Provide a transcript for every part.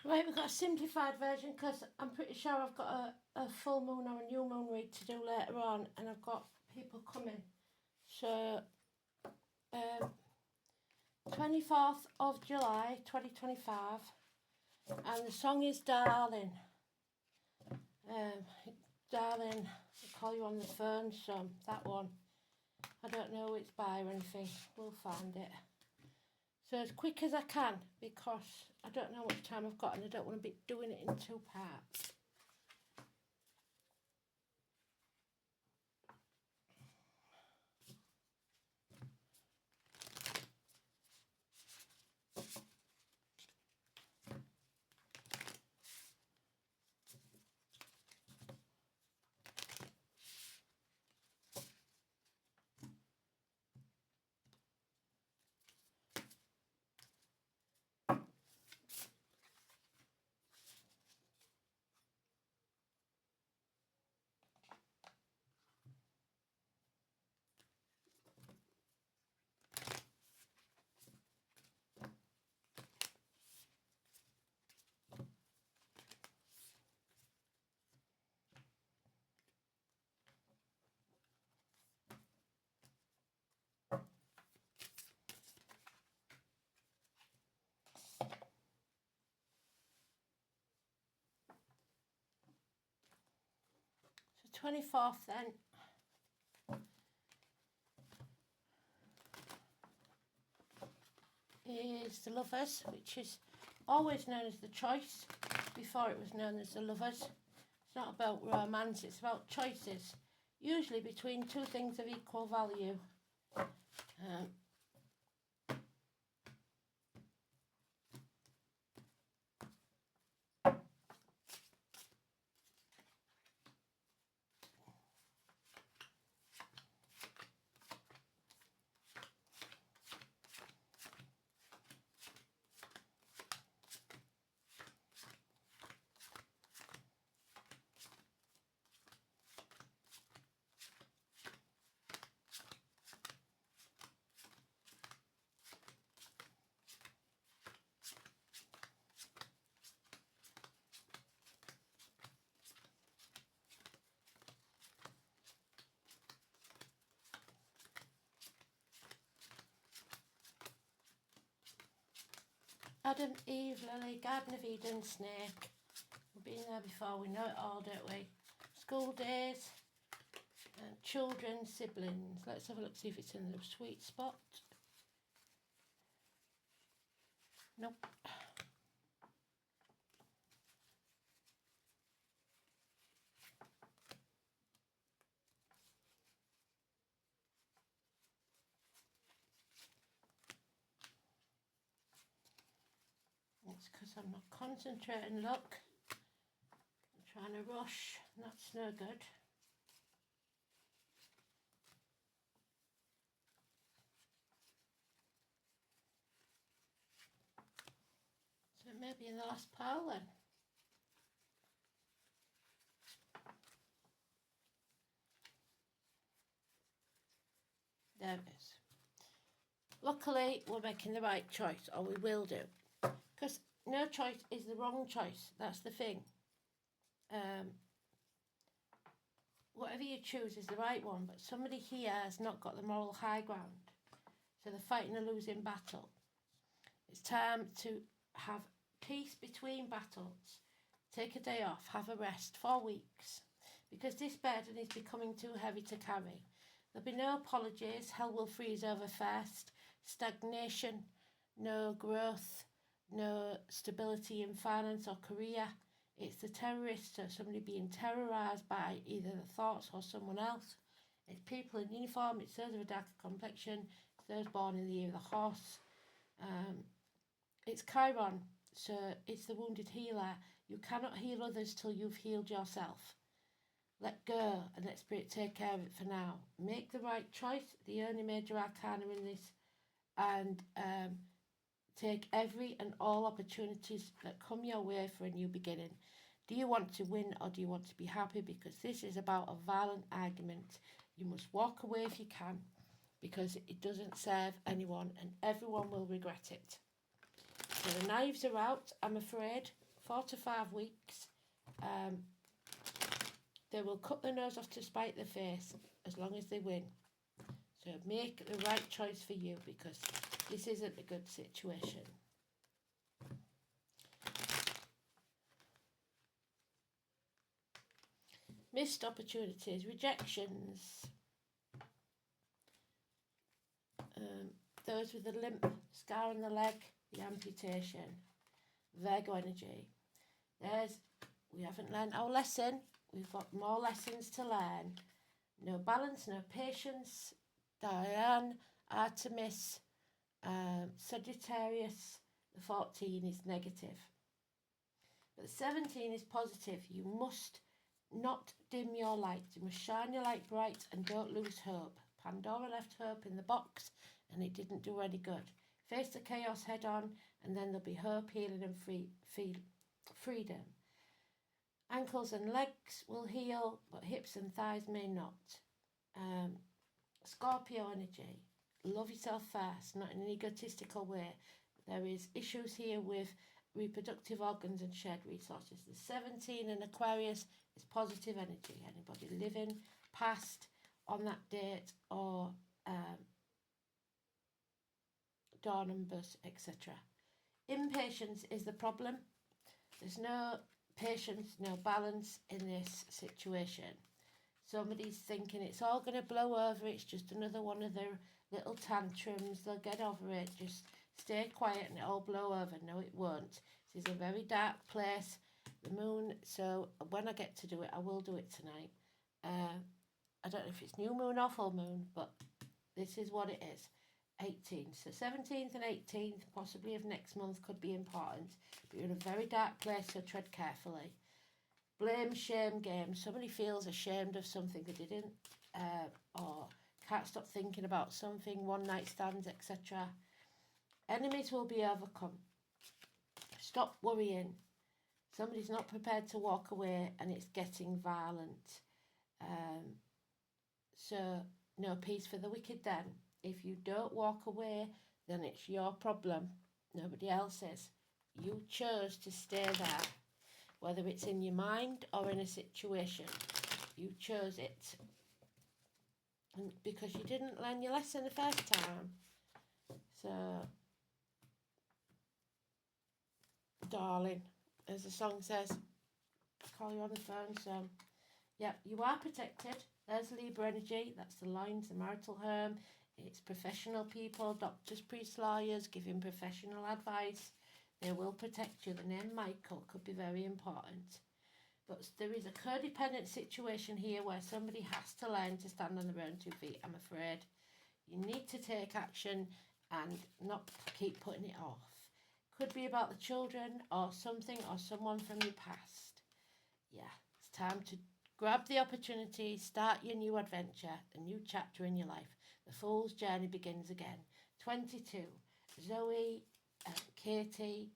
Right, we've got a simplified version because I'm pretty sure I've got a full moon or a new moon read to do later on, and I've got people coming. So, 24th of July 2025, and the song is Darling. Darling, I call you on the phone, so that one. I don't know who it's by or anything, we'll find it. So as quick as I can, because I don't know how much time I've got and I don't want to be doing it in two parts. So 24th then. Is the Lovers, which is always known as the Choice, before it was known as the Lovers. It's not about romance, it's about choices, usually between two things of equal value. Adam, Eve, Lily, Garden of Eden, Snake. We've been there before, we know it all, don't we? School days, and children, siblings. Let's have a look, see if it's in the sweet spot. Nope. It's because I'm not concentrating, look. I'm trying to rush, and that's no good. So it may be in the last pile then. There it is. Luckily, we're making the right choice, or we will do. Because no choice is the wrong choice. That's the thing. Whatever you choose is the right one, but somebody here has not got the moral high ground. So they're fighting a losing battle. It's time to have peace between battles. Take a day off, have a rest, 4 weeks. Because this burden is becoming too heavy to carry. There'll be no apologies, hell will freeze over first, stagnation, no growth, no stability in finance or career. It's the terrorists or somebody being terrorised by either the thoughts or someone else. It's people in uniform, it's those of a darker complexion, it's those born in the year of the horse. It's Chiron, so it's the wounded healer. You cannot heal others till you've healed yourself. Let go and let Spirit take care of it for now. Make the right choice, the only major arcana in this, and take every and all opportunities that come your way for a new beginning. Do you want to win or do you want to be happy? Because this is about a violent argument. You must walk away if you can, because it doesn't serve anyone and everyone will regret it. So the knives are out, I'm afraid, 4 to 5 weeks. They will cut their nose off to spite their face as long as they win. So make the right choice for you, because this isn't a good situation. Missed opportunities, rejections. Those with the limp, scar on the leg, the amputation, Virgo energy. We haven't learned our lesson. We've got more lessons to learn. No balance, no patience. Diane, Artemis, Sagittarius. The 14 is negative. But the 17 is positive. You must not dim your light. You must shine your light bright and don't lose hope. Pandora left hope in the box and it didn't do any good. Face the chaos head on, and then there'll be hope, healing and freedom. Ankles and legs will heal, but hips and thighs may not. Scorpio energy. Love yourself first, not in an egotistical way. There is issues here with reproductive organs and shared resources. The 17 in Aquarius is positive energy. Anybody living past on that date, or door numbers, etc. Impatience is the problem. There's no patience, no balance in this situation. Somebody's thinking it's all going to blow over, it's just another one of their little tantrums, they'll get over it, just stay quiet and it'll blow over. No, it won't. This is a very dark place, the moon, so when I get to do it, I will do it tonight. I don't know if it's new moon or full moon, but this is what it is. 18. So 17th and 18th, possibly of next month, could be important. But you're in a very dark place, so tread carefully. Blame, shame game. Somebody feels ashamed of something they didn't, or can't stop thinking about something, one night stands, etc. Enemies will be overcome. Stop worrying. Somebody's not prepared to walk away and it's getting violent. So no peace for the wicked then. If you don't walk away, then it's your problem, nobody else's. You chose to stay there, whether it's in your mind or in a situation. You chose it. And because you didn't learn your lesson the first time. So, darling, as the song says, I'll call you on the phone. So, yeah, you are protected. There's Libra energy. That's the lines, the marital home. It's professional people, doctors, priests, lawyers, giving professional advice. They will protect you. The name Michael could be very important. But there is a codependent situation here where somebody has to learn to stand on their own 2 feet, I'm afraid. You need to take action and not keep putting it off. Could be about the children or something or someone from your past. Yeah, it's time to grab the opportunity, start your new adventure, a new chapter in your life. The Fool's journey begins again. 22. Zoe, Katie,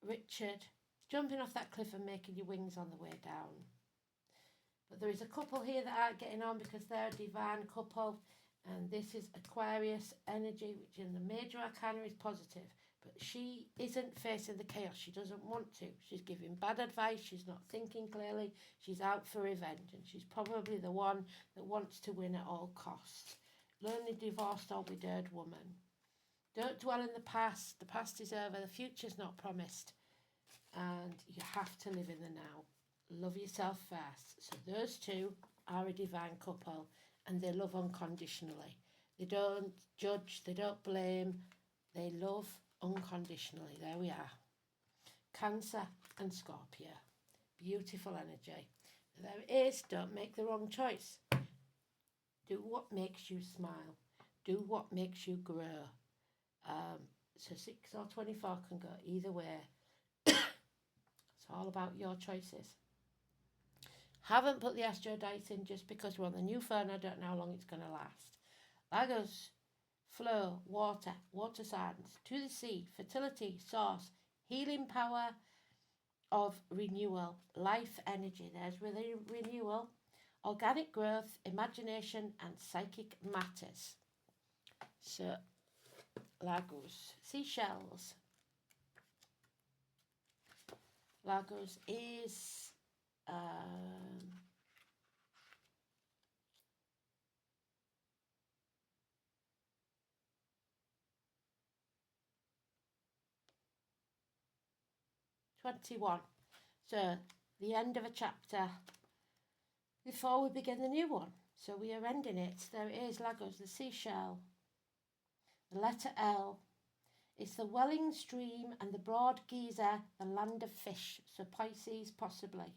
Richard, jumping off that cliff and making your wings on the way down. But there is a couple here that aren't getting on because they're a divine couple. And this is Aquarius energy, which in the major arcana is positive. But she isn't facing the chaos. She doesn't want to. She's giving bad advice. She's not thinking clearly. She's out for revenge. And she's probably the one that wants to win at all costs. Lonely, divorced or widowed woman. Don't dwell in the past. The past is over. The future's not promised. And you have to live in the now. Love yourself first. So those two are a divine couple. And they love unconditionally. They don't judge. They don't blame. They love unconditionally. There we are. Cancer and Scorpio. Beautiful energy. There it is. Don't make the wrong choice. Do what makes you smile. Do what makes you grow. So 6 or 24 can go either way. It's all about your choices. Haven't put the Astro Dice in just because we're on the new phone. I don't know how long it's going to last. Lagos, flow, water, water signs, to the sea, fertility, source, healing power of renewal, life energy. There's really renewal, organic growth, imagination and psychic matters. So, Lagos, seashells. Lagos is 21. So the end of a chapter before we begin the new one. So we are ending it. There it is, Lagos, the seashell. The letter L. It's the welling stream and the broad Giza, the land of fish. So Pisces, possibly.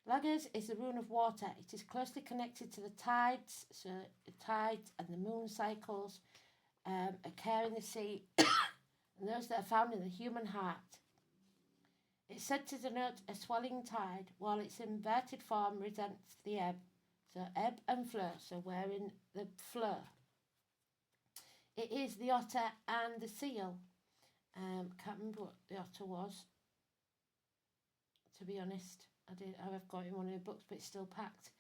Lagos is the rune of water. It is closely connected to the tides, so the tides and the moon cycles occur in the sea, and those that are found in the human heart. It's said to denote a swelling tide, while its inverted form represents the ebb. So ebb and flow, so we're in the flow. It is the otter and the seal. Can't remember what the otter was, to be honest. I've got it in one of the books, but it's still packed.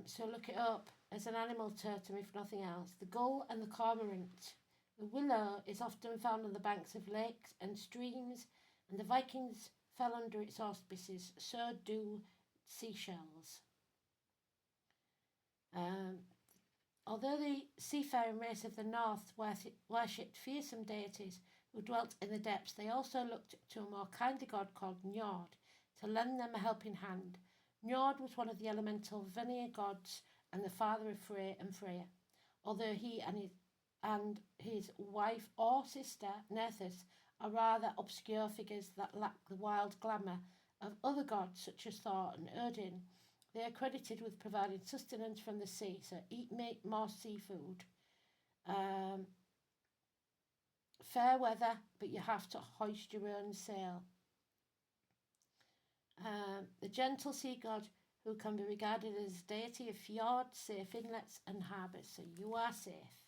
So look it up as an animal totem, if nothing else. The gull and the cormorant. The willow is often found on the banks of lakes and streams, and the Vikings fell under its auspices. So do seashells. Although the seafaring race of the north worshipped fearsome deities who dwelt in the depths, they also looked to a more kindly god called Njord to lend them a helping hand. Njord was one of the elemental Vanir gods and the father of Frey and Freya, although he and his wife or sister, Nerthus, are rather obscure figures that lack the wild glamour of other gods such as Thor and Odin. They are credited with providing sustenance from the sea, so eat more seafood. Fair weather, but you have to hoist your own sail. The gentle sea god who can be regarded as deity of fjords, safe inlets and harbours, so you are safe.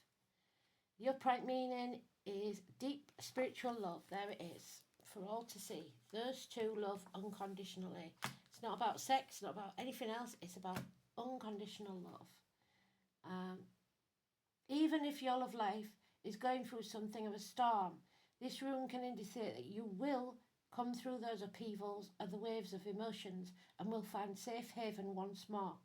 The upright meaning is deep spiritual love. There it is, for all to see. Those two love unconditionally. It's not about sex, not about anything else. It's about unconditional love. Even if your love life is going through something of a storm, this rune can indicate that you will come through those upheavals and the waves of emotions and will find safe haven once more.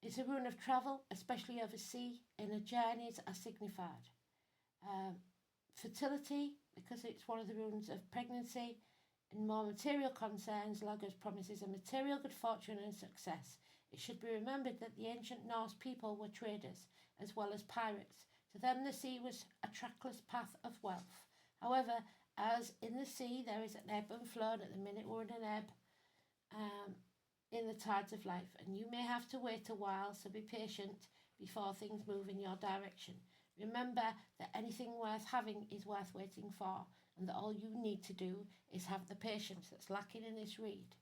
It's a rune of travel, especially over sea, inner journeys are signified. Fertility, because it's one of the runes of pregnancy. In more material concerns, Lagos promises a material good fortune and success. It should be remembered that the ancient Norse people were traders as well as pirates. To them the sea was a trackless path of wealth. However, as in the sea there is an ebb and flow, and at the minute we're in an ebb in the tides of life, and you may have to wait a while, so be patient before things move in your direction. Remember that anything worth having is worth waiting for, and that all you need to do is have the patience that's lacking in this read.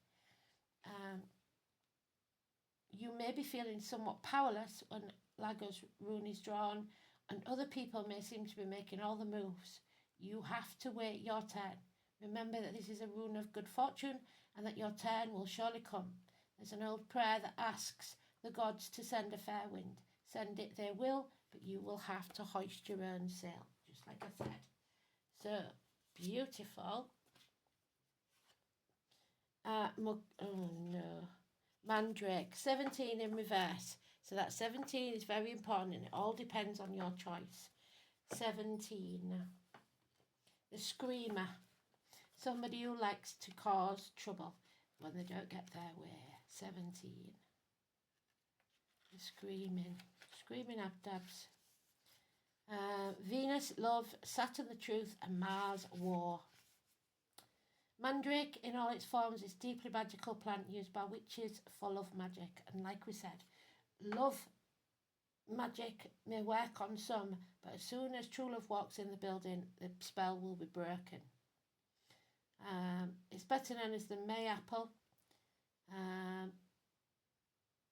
You may be feeling somewhat powerless when Lagos rune is drawn, and other people may seem to be making all the moves. You have to wait your turn. Remember that this is a rune of good fortune, and that your turn will surely come. There's an old prayer that asks the gods to send a fair wind. Send it they will, but you will have to hoist your own sail, just like I said. So, beautiful. Mandrake, 17 in reverse. So that 17 is very important, and it all depends on your choice. 17. The screamer. Somebody who likes to cause trouble when they don't get their way. 17. The screaming abdabs. Venus, love, Saturn, the truth, and Mars, war. Mandrake, in all its forms, is a deeply magical plant used by witches for love magic. And like we said, love magic may work on some, but as soon as true love walks in the building, the spell will be broken. It's better known as the mayapple,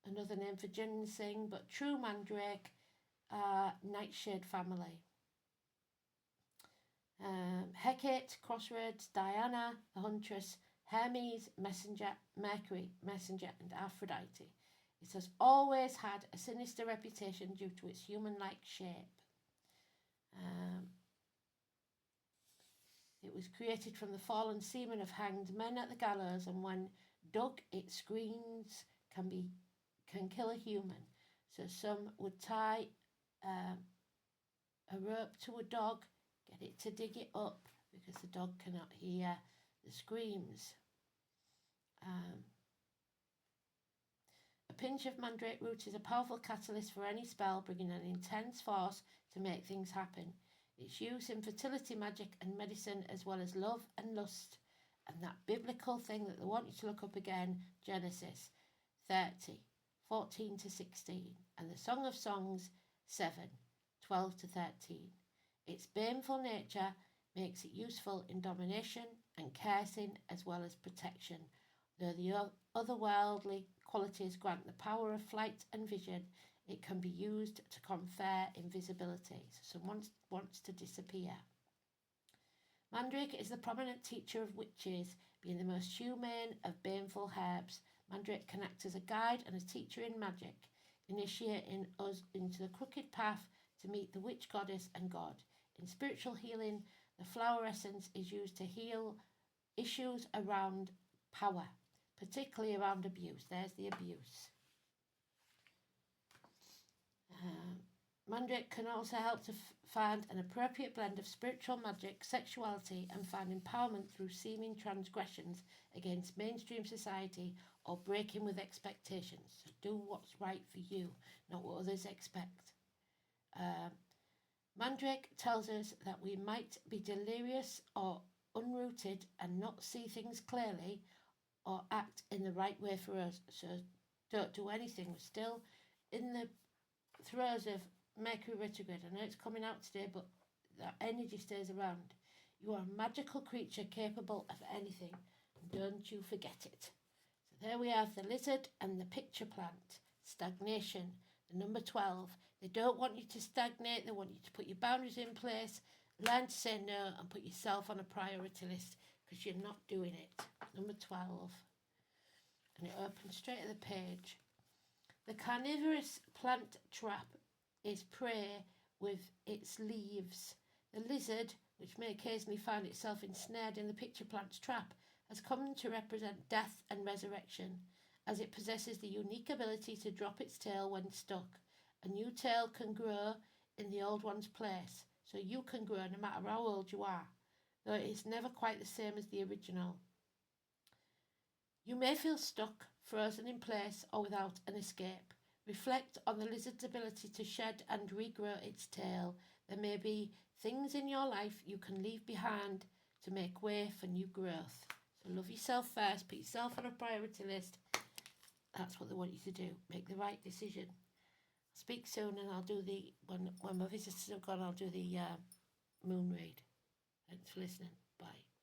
another name for ginseng, but true mandrake, nightshade family. Hecate, Crossroads, Diana, the huntress, Hermes, messenger, Mercury, messenger, and Aphrodite. It has always had a sinister reputation due to its human-like shape. It was created from the fallen semen of hanged men at the gallows, and when dug, its screams can kill a human. So some would tie a rope to a dog, get it to dig it up, because the dog cannot hear the screams. A pinch of mandrake root is a powerful catalyst for any spell, bringing an intense force to make things happen. Its use in fertility magic and medicine, as well as love and lust, and that biblical thing that they want you to look up again, Genesis 30, 14 to 16, and the Song of Songs 7, 12 to 13. Its baneful nature makes it useful in domination and cursing, as well as protection, though the otherworldly qualities grant the power of flight and vision. It can be used to confer invisibility, so someone wants to disappear. Mandrake is the prominent teacher of witches, being the most humane of baneful herbs. Mandrake can act as a guide and a teacher in magic, initiating us into the crooked path to meet the witch goddess and God. In spiritual healing, the flower essence is used to heal issues around power, particularly around abuse. There's the abuse. Mandrake can also help to find an appropriate blend of spiritual magic, sexuality, and find empowerment through seeming transgressions against mainstream society or breaking with expectations. So do what's right for you, not what others expect. Mandrake tells us that we might be delirious or unrooted and not see things clearly or act in the right way for us. So don't do anything. We're still in the throes of Mercury retrograde. I know it's coming out today, but that energy stays around. You are a magical creature capable of anything. Don't you forget it. So there we have the lizard and the picture plant. Stagnation, the number 12. They don't want you to stagnate. They want you to put your boundaries in place, learn to say no, and put yourself on a priority list, because you're not doing it. Number 12. And it opens straight at the page. The carnivorous plant trap is prey with its leaves. The lizard, which may occasionally find itself ensnared in the picture plant's trap, has come to represent death and resurrection, as it possesses the unique ability to drop its tail when stuck. A new tail can grow in the old one's place, so you can grow no matter how old you are, though it is never quite the same as the original. You may feel stuck, frozen in place, or without an escape. Reflect on the lizard's ability to shed and regrow its tail. There may be things in your life you can leave behind to make way for new growth. So love yourself first, put yourself on a priority list. That's what they want you to do. Make the right decision. I'll speak soon, and I'll do when my visitors have gone, I'll do the moon read. Thanks for listening. Bye.